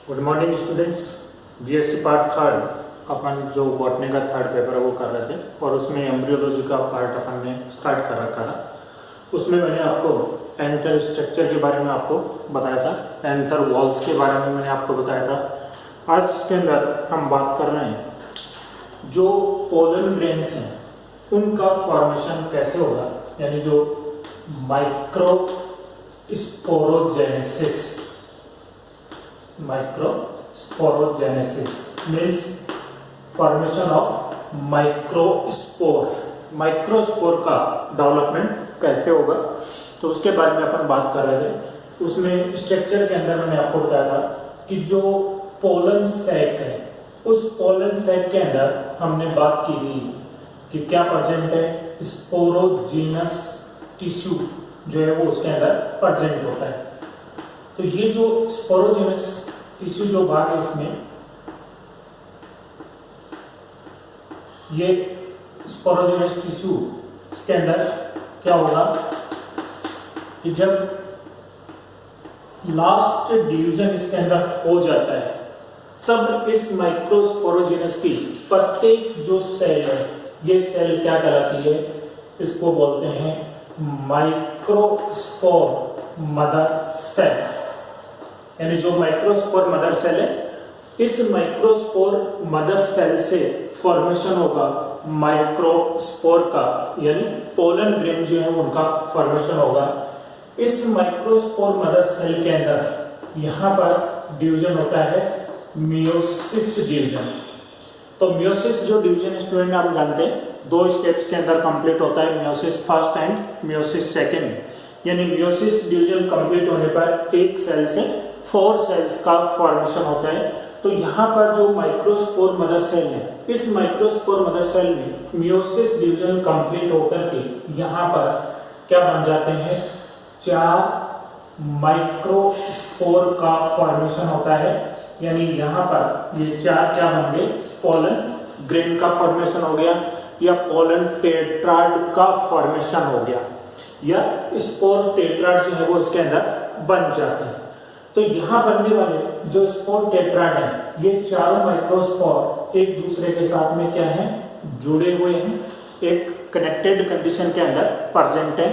Good morning students. BSc part third अपन जो botany का थर्ड पेपर है वो कर रहे थे और उसमें एम्ब्रियोलॉजी का पार्ट अपन ने स्टार्ट कर रखा था। उसमें मैंने आपको एंथर स्ट्रक्चर के बारे में आपको बताया था, एंथर वॉल्स के बारे में मैंने आपको बताया था। आज इसके अंदर हम बात कर रहे हैं जो पोलन ग्रेन्स हैं उनका फॉर्मेशन कैसे होगा, यानी जो micro sporogenesis means formation of microspore का डेवलपमेंट कैसे होगा, तो उसके बारे में अपन बात कर रहे थे। उसमें स्ट्रक्चर के अंदर मैंने आपको बताया था कि जो पोलन सैक है उस पोलन सैक के अंदर हमने बात की थी कि क्या प्रेजेंट है, स्पोरोजीनस टिश्यू जो है वो उसके अंदर प्रेजेंट होता है। तो ये जो स्पोरोजीनस टिश्यू जो भाग है इसमें, ये स्पोरोजीनस टिश्यू इसके अंदर क्या होगा कि जब लास्ट डिवीजन इसके अंदर हो जाता है तब इस माइक्रोस्पोरोजीनस की प्रत्येक जो सेल है ये सेल क्या कहलाती है, इसको बोलते हैं माइक्रोस्पोर मदर सेल। यानी जो माइक्रोस्पोर मदर सेल है, इस माइक्रोस्पोर मदर सेल से फॉर्मेशन होगा माइक्रोस्पोर का, यानी पोलन ग्रेन जो है उनका फॉर्मेशन होगा। इस माइक्रोस्पोर मदर सेल के अंदर यहाँ पर डिवीजन होता है मियोसिस डिवीजन। तो मियोसिस जो डिवीजन स्टूडेंट आप जानते हैं दो स्टेप्स के अंदर कंप्लीट होता है, meiosis first and meiosis second. यानी मियोसिस डिवीजन कंप्लीट होने पर एक सेल से 4 सेल्स का फॉर्मेशन होता है। तो यहाँ पर जो माइक्रोस्पोर मदर सेल है, इस माइक्रोस्पोर मदर सेल में मियोसिस डिवीजन कंप्लीट होकर के यहाँ पर क्या बन जाते हैं, 4 माइक्रोस्पोर का फॉर्मेशन होता है। यानी यहाँ पर ये 4 क्या बन गए, पोलन ग्रेन का फॉर्मेशन हो गया या पोलन टेट्राड का फॉर्मेशन हो गया, या स्पोर टेट्राड जो है वो इसके अंदर बन जाते हैं। तो यहाँ बनने वाले जो स्पोर टेट्राड है, ये चारों माइक्रोस्पोर एक दूसरे के साथ में क्या है, जुड़े हुए हैं, एक कनेक्टेड कंडीशन के अंदर प्रेजेंट है।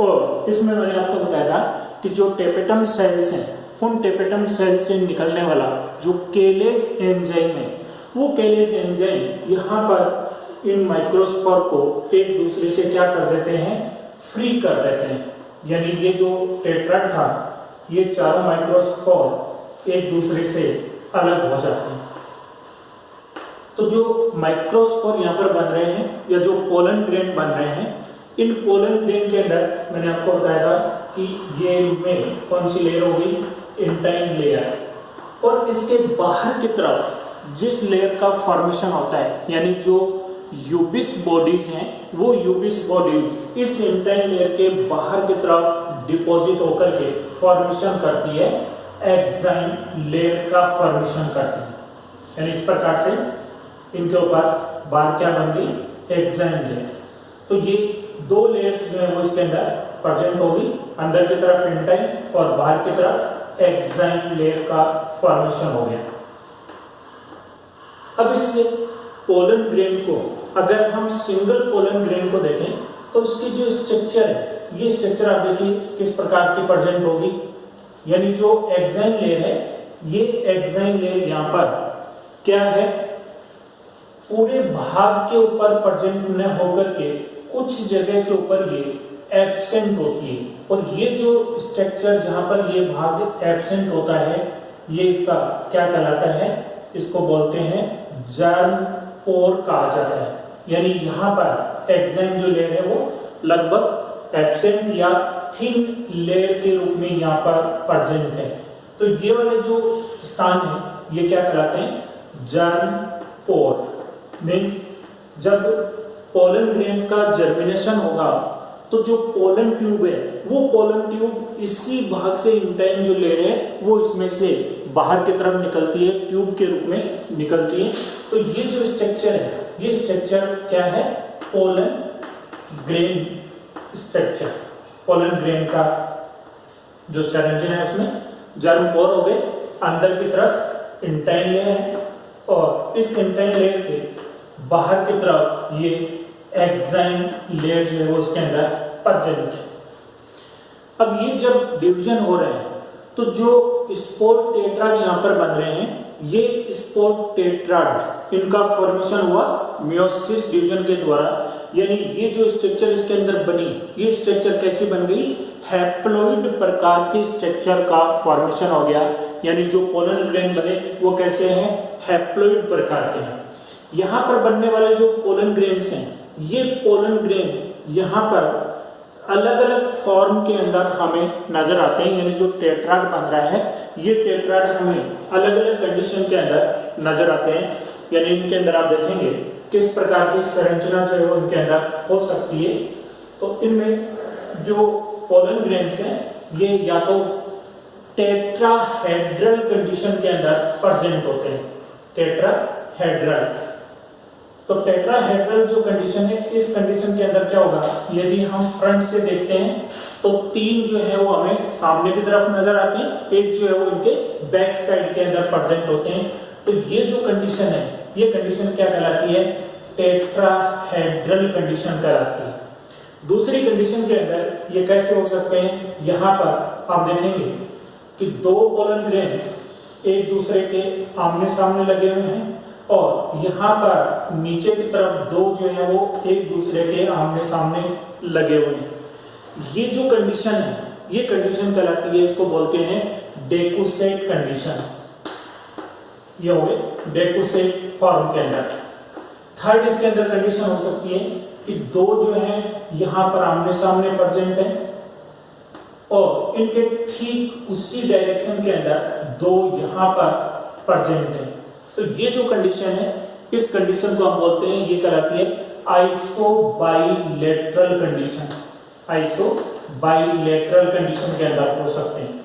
और इसमें मैंने आपको बताया था कि जो टेपेटम सेल्स हैं, उन टेपेटम सेल से निकलने वाला जो केलेज एंजाइम है, वो केलेज एंजाइम यहाँ पर इन माइक्रोस्पोर को एक दूसरे से क्या कर देते हैं, फ्री कर देते हैं। यानी ये जो टेट्राड था, ये चारों माइक्रोस्पोर एक दूसरे से अलग हो जाते हैं। तो जो माइक्रोस्पोर यहाँ पर बन रहे हैं या जो पोलन ग्रेन बन रहे हैं, इन पोलन ग्रेन के अंदर मैंने आपको बताया था कि ये में कौन सी लेयर होगी, इंटाइन लेयर। और इसके बाहर की तरफ जिस लेयर का फॉर्मेशन होता है, यानी जो यूबिस बॉडीज हैं, वो यूबिस बॉडीज इस इंटाइन लेयर के बाहर की तरफ डिपॉजिट होकर के फॉर्मेशन करती है, एक्साइन लेयर का फॉर्मेशन करती है। यानी इस प्रकार से इनके ऊपर बाहर क्या बन गई, एक्साइन लेयर। तो ये 2 लेयर्स जो है वो इसके अंदर प्रेजेंट होगी, अंदर की तरफ इंटाइन और बाहर की तरफ एक्साइन लेयर का फॉर्मेशन हो गया। अब इससे पोलन ग्रेन को अगर हम सिंगल पोलन ग्रेन को देखें तो इसकी जो स्ट्रक्चर है, ये स्ट्रक्चर आप देखिए किस प्रकार की प्रेजेंट होगी। यानी जो एक्साइन लेयर है, ये एक्साइन लेयर यहाँ पर क्या है, पूरे भाग के ऊपर प्रेजेंट न होकर के कुछ जगह के ऊपर ये एब्सेंट होती है। और ये जो स्ट्रक्चर जहां पर ये भाग एब्सेंट होता है, ये इसका क्या कहलाता है, इसको बोलते हैं जर्म पोर कहा जाता है। यानी यहाँ पर एक्साइन जो लेयर है वो लगभग एब्सेंट या थिन लेयर के रूप में यहाँ पर प्रेजेंट है। तो ये वाले जो स्थान है ये क्या कहलाते हैं, जर्म पोर। मीन्स जब पोलन ग्रेन्स का जर्मिनेशन होगा तो जो पोलन ट्यूब है, वो पोलन ट्यूब इसी भाग से इंटाइन जो लेयर है वो इसमें से बाहर की तरफ निकलती है, ट्यूब के रूप में निकलती है। तो ये जो स्ट्रक्चर है, ये स्ट्रक्चर क्या है, pollen grain structure. Pollen grain का जो संरचना है उसमें जर्म पोर हो गए अंदर की तरफ इंटाइन लेयर है और इस इंटाइन लेयर के बाहर की तरफ ये एक्साइन लेयर जो है वो उसके अंदर प्रेजेंट है। अब ये जब डिवीजन हो रहे हैं तो जो स्पोर टेट्राड यहाँ पर बन रहे हैं, ये स्पोर टेट्राड इनका फॉर्मेशन हुआ मियोसिस डिवीजन के द्वारा। यानी ये जो स्ट्रक्चर इसके अंदर बनी, ये स्ट्रक्चर कैसी बन गई, हैप्लॉइड प्रकार के स्ट्रक्चर का फॉर्मेशन हो गया। यानी जो पोलन ग्रेन बने वो कैसे हैं, हैप्लॉइड प्रकार के हैं। यहाँ पर बनने वाले जो पोलन ग्रेन्स हैं, ये पोलन ग्रेन यहाँ पर अलग अलग फॉर्म के अंदर हमें नजर आते हैं। यानी जो टेट्राड बन रहा है, ये टेट्राड हमें अलग अलग कंडीशन के अंदर नजर आते हैं। यानी इनके अंदर आप देखेंगे किस प्रकार की संरचना जो है वो इनके अंदर हो सकती है। तो इनमें जो पोलन ग्रेन्स हैं ये या तो टेट्राहेड्रल कंडीशन के अंदर प्रेजेंट होते हैं, टेट्राहेड्रल। तो टेट्राहेड्रल जो कंडीशन है, इस कंडीशन के अंदर क्या होगा, यदि हम फ्रंट से देखते हैं तो 3 जो है वो हमें सामने की तरफ नजर आते हैं, एक जो है वो इनके बैक साइड के अंदर प्रेजेंट होते हैं। तो ये जो कंडीशन है, ये कंडीशन क्या कहलाती है, टेट्राहेड्रल कंडीशन कहलाती है। दूसरी कंडीशन के अंदर ये कैसे हो सकते हैं, यहाँ पर आप देखेंगे कि 2 पोलन ग्रेन्स एक दूसरे के आमने सामने लगे हुए हैं और यहाँ पर नीचे की तरफ 2 जो है वो एक दूसरे के आमने सामने लगे हुए हैं। ये जो कंडीशन है, ये कंडीशन कहलाती है, इसको बोलते हैं डेकुसेट कंडीशन। ये हो गए डेकुसेट फॉर्म के अंदर। थर्ड इसके अंदर कंडीशन हो सकती है कि 2 जो है यहाँ पर आमने सामने प्रेजेंट है और इनके ठीक उसी डायरेक्शन के अंदर 2 यहाँ पर प्रेजेंट है। तो ये जो कंडीशन है, इस कंडीशन को हम बोलते हैं, ये कहलाती है आइसोबाइलेटरल कंडीशन। आइसोबाइलेटरल कंडीशन के अंदर हो सकते हैं।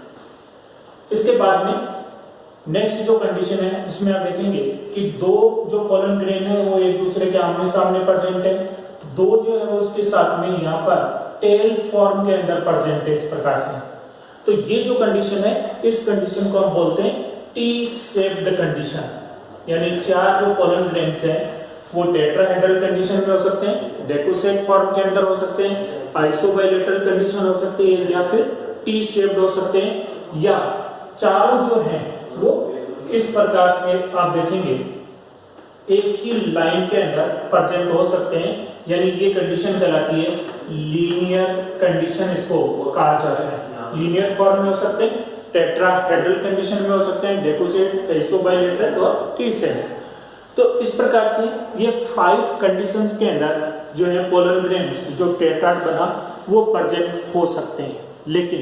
इसके बाद में नेक्स्ट जो कंडीशन है, इसमें आप देखेंगे कि 2 जो पोलन ग्रेन है वो एक दूसरे के आमने सामने प्रेजेंट है, 2 जो है वो उसके साथ में यहाँ पर टेल फॉर्म के अंदर प्रेजेंट है, इस प्रकार से। तो ये जो कंडीशन है, इस कंडीशन को हम बोलते हैं टी शेप्ड कंडीशन। यानी 4 जो पोलन ग्रेन्स हैं वो टेट्राहेड्रल कंडीशन में हो सकते हैं, डेकुसेट फॉर्म के अंदर हो सकते हैं, आइसोबाइलेटरल कंडीशन हो सकती है, या फिर टी शेप्ड हो सकते हैं, या चारों जो हैं वो इस प्रकार से आप देखेंगे एक ही लाइन के अंदर प्रेजेंट हो सकते हैं। यानी ये कंडीशन कहलाती है लीनियर कंडीशन, इसको कहा जाता है। लीनियर फॉर्म में हो सकते हैं, टेट्राहेड्रल कंडीशन में हो सकते हैं, डेकुसेट, आइसोबाइलेटरल और टी शेप्ड। तो इस प्रकार से ये 5 कंडीशंस के अंदर जो है पोलन ग्रेन्स जो टेट्राड बना वो प्रेजेंट हो सकते हैं। लेकिन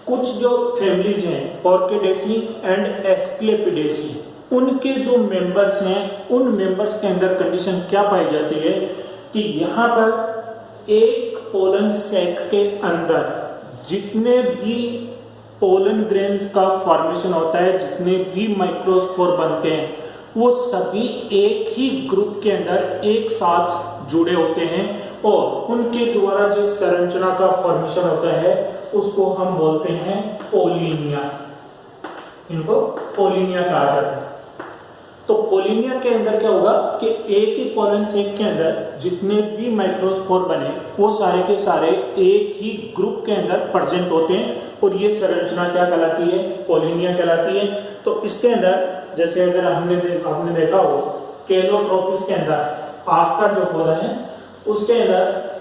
कुछ जो फैमिलीज हैं, ऑर्किडेसी एंड एस्क्लेपिडेसी, उनके जो मेंबर्स हैं, उन मेंबर्स के अंदर कंडीशन क्या पाई जाती है कि यहाँ पर एक पोलन सैक के अंदर जितने भी पोलन ग्रेन्स का फॉर्मेशन होता है, जितने भी माइक्रोस्पोर बनते हैं, वो सभी एक ही ग्रुप के अंदर एक साथ जुड़े होते हैं और उनके द्वारा जो संरचना का फॉर्मेशन होता है उसको हम बोलते हैं पोलिनिया। इनको पोलिनिया कहा जाता है। तो पोलिनिया के अंदर क्या होगा कि एक ही पोलन सैक के अंदर जितने भी माइक्रोस्पोर बने वो सारे के सारे एक ही ग्रुप के अंदर प्रेजेंट होते हैं और ये संरचना क्या कहलाती है, पोलिनिया कहलाती है। तो इसके अंदर जैसे अगर आपने देखा हो केलोट्रोपिस के अंदर आग का जो पौधा है उसके अंदर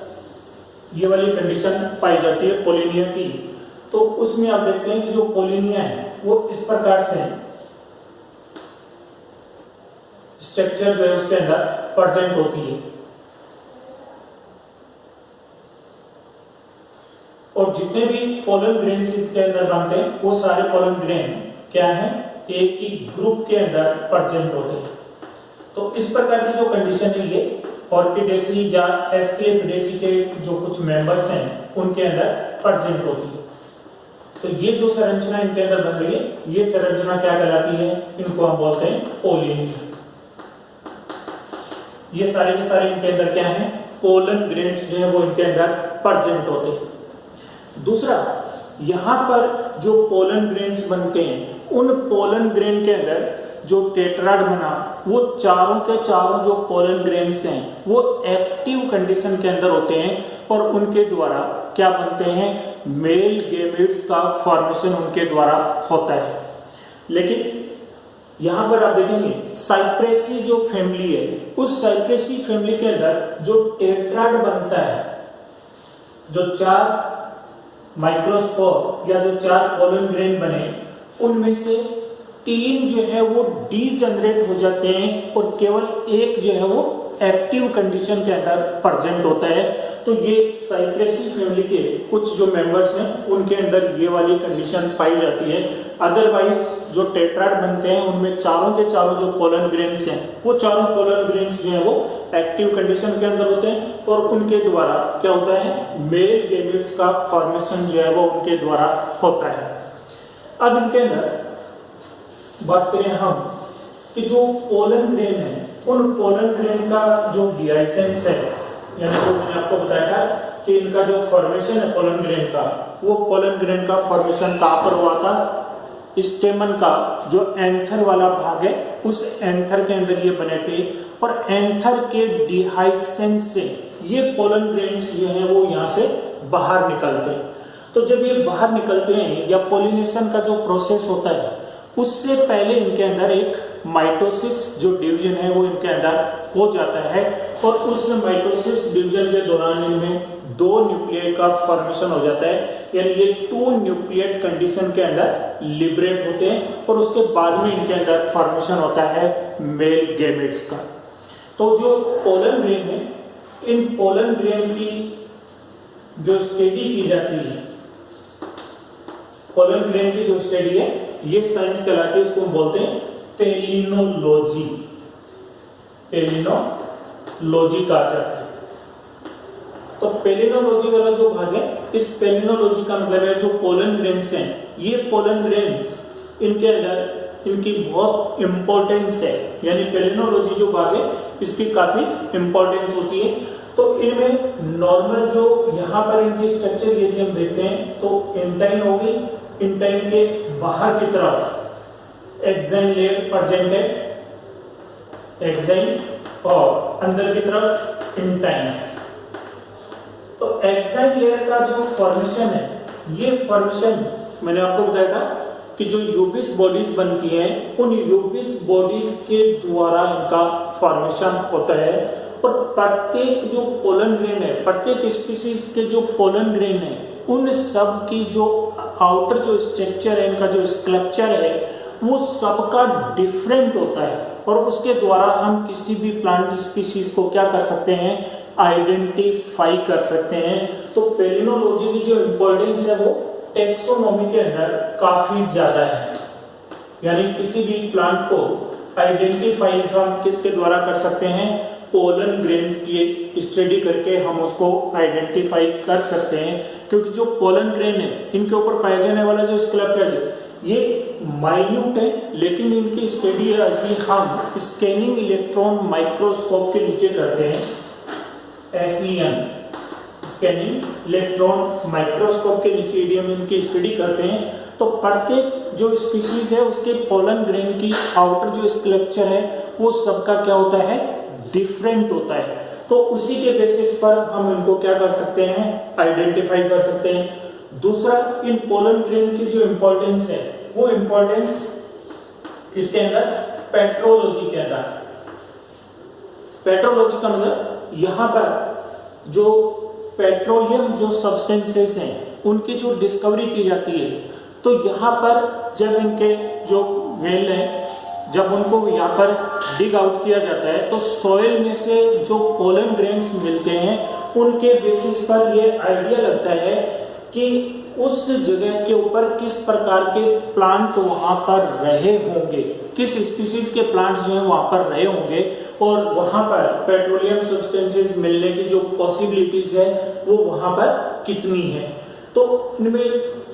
ये वाली कंडीशन पाई जाती है पोलिनिया की। तो उसमें आप देखते हैं कि जो पोलिनिया है वो इस प्रकार से स्ट्रक्चर जो है उसके अंदर प्रेजेंट होती है और जितने भी पोलन ग्रेन के अंदर बनते हैं वो सारे पोलन ग्रेन क्या है, एक ही ग्रुप के अंदर प्रेजेंट होते हैं। तो इस प्रकार की जो कंडीशन है ये ऑर्किडेसी या एस्क्लेपिडेसी के जो कुछ मेंबर्स हैं उनके अंदर प्रेजेंट होती है। तो ये जो संरचना इनके अंदर बन रही है, ये संरचना क्या कहलाती है, इनको हम बोलते हैं पोलिनिया। ये सारे के सारे इनके अंदर क्या है, पोलन ग्रेन्स जो है वो इनके अंदर प्रेजेंट होते हैं। दूसरा, यहाँ पर जो पोलन ग्रेन्स बनते हैं उन पोलन ग्रेन के अंदर जो टेट्राड बना, वो चारों के चारों जो पोलन ग्रेन्स हैं वो एक्टिव कंडीशन के अंदर होते हैं और उनके द्वारा क्या बनते हैं, मेल गैमेट्स का फॉर्मेशन उनके द्वारा होता है। लेकिन यहां पर आप देखेंगे साइप्रेसी जो फैमिली है, उस साइप्रेसी फैमिली के अंदर जो टेट्राड बनता है, जो 4 माइक्रोस्पोर या जो 4 पोलन ग्रेन बने, उनमें से 3 जो है वो डीजनरेट हो जाते हैं और केवल एक जो है वो एक्टिव कंडीशन के अंदर प्रेजेंट होता है। तो ये साइप्रेसी फैमिली के कुछ जो मेंबर्स हैं उनके अंदर ये वाली कंडीशन पाई जाती है। अदरवाइज जो टेट्राड बनते हैं उनमें चारों के चारों जो पोलन ग्रेन्स हैं वो चारों पोलन ग्रेन्स जो है वो एक्टिव कंडीशन के अंदर होते हैं और उनके द्वारा क्या होता है, मेल गैमेट्स का फॉर्मेशन जो है वो उनके द्वारा होता है। अब इनके अंदर बात करें हम कि जो पोलन ग्रेन है, उन पोलन ग्रेन का जो डियाइसेंस है, यानी तो मैंने आपको बताया था कि इनका जो फॉर्मेशन है पोलन ग्रेन का, वो पोलन ग्रेन का फॉर्मेशन कहां पर हुआ था, स्टेमन का जो एंथर वाला भाग है उस एंथर के अंदर ये बने थे और एंथर के डिहाइसेंस से ये पोलन ग्रेन्स जो है वो यहाँ से बाहर निकलते हैं। तो जब ये बाहर निकलते हैं या पोलिनेशन का जो प्रोसेस होता है उससे पहले इनके अंदर एक माइटोसिस जो डिवीजन है वो इनके अंदर हो जाता है और उस माइटोसिस डिवीजन के दौरान इनमें 2 न्यूक्लियाई का फॉर्मेशन हो जाता है, यानी ये 2 न्यूक्लिएट कंडीशन के अंदर लिबरेट होते हैं और उसके बाद में इनके अंदर फॉर्मेशन होता है मेल गैमेट्स का। तो जो पोलन ग्रेन है, इन पोलन ग्रेन की जो स्टडी की जाती है, पोलन ग्रेन की जो स्टडी है ये साइंस कहलाती है, इसको हम बोलते हैं पेलिनोलॉजी। पेलिनोलॉजी कहा जाता है। तो पेलिनोलॉजी वाला जो भाग है, इस पेलिनोलॉजी का मतलब है जो पोलन ग्रेन्स हैं, ये पोलन ग्रेन्स इनके अंदर इनकी बहुत इंपॉर्टेंस है, यानी पेलिनोलॉजी जो भाग है इसकी काफी इंपॉर्टेंस होती है। तो इनमें नॉर्मल जो यहाँ पर इनकी स्ट्रक्चर यदि हम देखते हैं तो इंटाइन होगी, इंटाइन के बाहर की तरफ एक्साइन लेयर प्रेजेंट है, एक्साइन, और अंदर की तरफ इंटाइन। तो एक्साइन लेयर का जो फॉर्मेशन है, ये फॉर्मेशन मैंने आपको बताया था कि जो यूबिस बॉडीज बनती हैं उन यूबिस बॉडीज के द्वारा इनका फॉर्मेशन होता है और प्रत्येक जो पोलन ग्रेन है, प्रत्येक स्पीसीज के जो पोलन ग्रेन है, उन सब की जो आउटर जो स्ट्रक्चर है, इनका जो स्ट्रक्चर है वो सबका डिफरेंट होता है और उसके द्वारा हम किसी भी प्लांट स्पीसीज को क्या कर सकते हैं, आइडेंटिफाई कर सकते हैं। तो पेलिनोलॉजी की जो इंपॉर्टेंस है वो टेक्सोनॉमी के अंदर काफी ज्यादा है, यानी किसी भी प्लांट को आइडेंटिफाई हम किसके द्वारा कर सकते हैं, पोलन ग्रेन्स की स्टडी करके हम उसको आइडेंटिफाई कर सकते हैं। क्योंकि जो पोलन ग्रेन है इनके ऊपर पाया जाने वाला जो स्क्लेप्टर है ये माइन्यूट है, लेकिन इनकी स्टडी यदि हम स्कैनिंग इलेक्ट्रॉन माइक्रोस्कोप के नीचे करते हैं, SEM स्कैनिंग इलेक्ट्रॉन माइक्रोस्कोप के नीचे यदि हम इनकी स्टडी करते हैं तो प्रत्येक जो स्पीशीज है उसके पोलन ग्रेन की आउटर जो स्क्लेप्चर है वो सबका क्या होता है, डिफरेंट होता है। तो उसी के बेसिस पर हम इनको क्या कर सकते हैं, आइडेंटिफाई कर सकते हैं। दूसरा, इन पोलन ग्रेन की जो इंपॉर्टेंस है वो इंपॉर्टेंस किसके अंदर, पेट्रोलॉजी के अंदर। पेट्रोलॉजी का मतलब यहाँ पर जो पेट्रोलियम जो सब्सटेंसेस हैं उनकी जो डिस्कवरी की जाती है, तो यहाँ पर जब इनके जो वेल है जब उनको यहाँ पर डिग आउट किया जाता है तो सॉइल में से जो पोलन ग्रेन्स मिलते हैं उनके बेसिस पर ये आइडिया लगता है कि उस जगह के ऊपर किस प्रकार के प्लांट वहाँ पर रहे होंगे, किस स्पीसीज के प्लांट जो है वहाँ पर रहे होंगे और वहाँ पर पेट्रोलियम सब्सटेंसेस मिलने की जो पॉसिबिलिटीज है वो वहाँ पर कितनी है। तो इनमें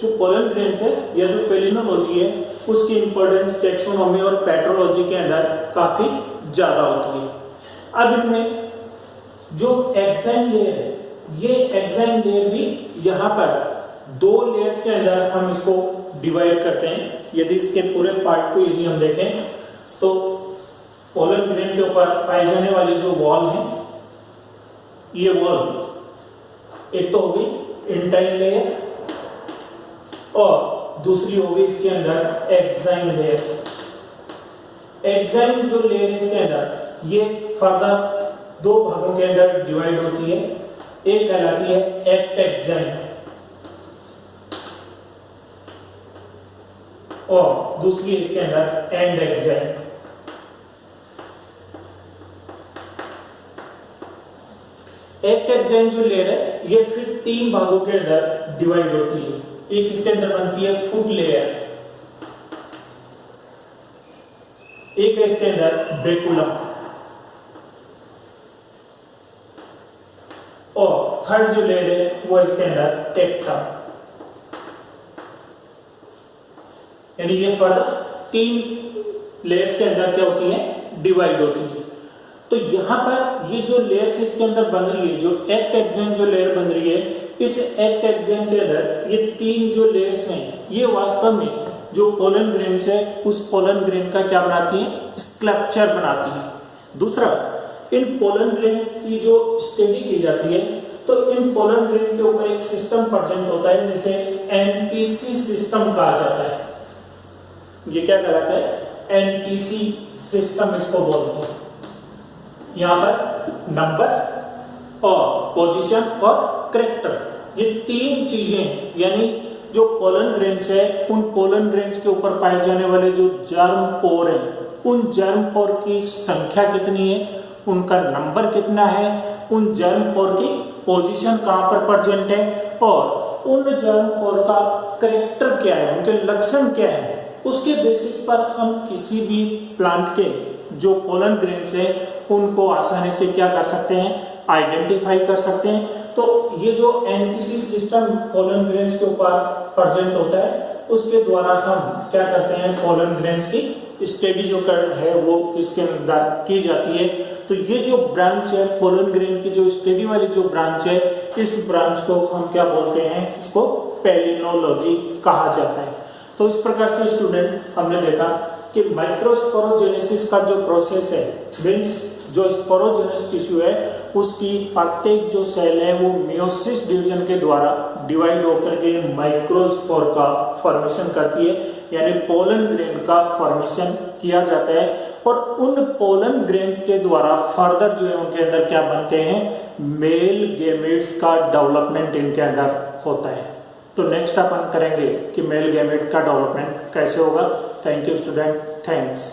जो पोलन ग्रेन्स है या जो पेलिनोलॉजी है उसकी इंपॉर्टेंस टेक्सोनॉमी और पेट्रोलॉजी के अंदर काफी ज्यादा होती है। अब इनमें जो एक्साइन लेयर है, ये एक्साइन लेयर भी यहाँ पर 2 लेयर्स के अंदर हम इसको डिवाइड करते हैं। यदि इसके पूरे पार्ट को यदि हम देखें तो पोलन ग्रेन के ऊपर पाई जाने वाली जो वॉल है, ये वॉल एक तो होगी इंटाइन लेयर और दूसरी होगी इसके अंदर एक्साइन लेयर। एक्साइन जो लेयर है इसके अंदर ये फर्दर दो भागों के अंदर डिवाइड होती है। एक कहलाती है एक्ट एक्साइन और दूसरी इसके अंदर एंड एक्साइन। एक्ट एक्साइन जो लेयर है ये फिर तीन भागों के अंदर डिवाइड होती है। एक इसके अंदर बनती है फुट लेयर, एक है इसके अंदर ब्रेकुलम और थर्ड जो लेयर है वो इसके अंदर टेक्टम। यानी ये फर्दर तीन लेयर्स के अंदर क्या होती है, डिवाइड होती है। तो यहां पर ये जो लेयर्स इसके अंदर बन रही है, जो एक्ट एक्साइन जो लेयर बन रही है, इस एक्ट एक्साइन के अंदर ये तीन जो लेयर्स हैं ये वास्तव में जो पोलन ग्रेन्स है उस पोलन ग्रेन का क्या बनाती है, स्कल्पचर बनाती है। दूसरा, इन पोलन ग्रेन्स की जो स्टडी की जाती है तो इन पोलन ग्रेन के ऊपर एक सिस्टम प्रेजेंट होता है जिसे एनपीसी सिस्टम कहा जाता है। ये क्या कहलाता है, एनपीसी सिस्टम इसको बोलते हैं। यहां पर नंबर और पोजीशन और कैरेक्टर, ये तीन चीजें, यानी जो पोलन ग्रेन्स है उन पोलन ग्रेन्स के ऊपर पाए जाने वाले जो जर्म पोर हैं, उन जर्म पोर की संख्या कितनी है, उनका नंबर कितना है, उन जर्म पोर की पोजीशन कहां पर प्रेजेंट है और उन जर्म पोर का कैरेक्टर क्या है, उनके लक्षण क्या है, उसके बेसिस पर हम किसी भी प्लांट के जो पोलन ग्रेन्स है उनको आसानी से क्या कर सकते हैं, आइडेंटिफाई कर सकते हैं। तो ये जो एनपीसी सिस्टम पोलन ग्रेन्स के ऊपर प्रेजेंट होता है उसके द्वारा हम क्या करते हैं, पोलन ग्रेन्स की स्टडी जो है वो इसके अंदर की जाती है। तो ये जो ब्रांच है पोलन ग्रेन की जो स्टडी वाली जो ब्रांच है, इस ब्रांच को हम क्या बोलते हैं, इसको पैलिनोलॉजी कहा जाता है। तो इस प्रकार से स्टूडेंट हमने देखा कि माइक्रोस्पोरोजेनेसिस का जो प्रोसेस है, मीन्स जो स्पोरोजेनस टिश्यू है उसकी प्रत्येक जो सेल है वो मियोसिस डिवीजन के द्वारा डिवाइड होकर के माइक्रोस्पोर का फॉर्मेशन करती है, यानी पोलन ग्रेन का फॉर्मेशन किया जाता है और उन पोलन ग्रेन्स के द्वारा फर्दर जो है उनके अंदर क्या बनते हैं, मेल गैमेट्स का डेवलपमेंट इनके अंदर होता है। तो नेक्स्ट अपन करेंगे कि मेल गैमेट का डेवलपमेंट कैसे होगा। Thank you student, thanks.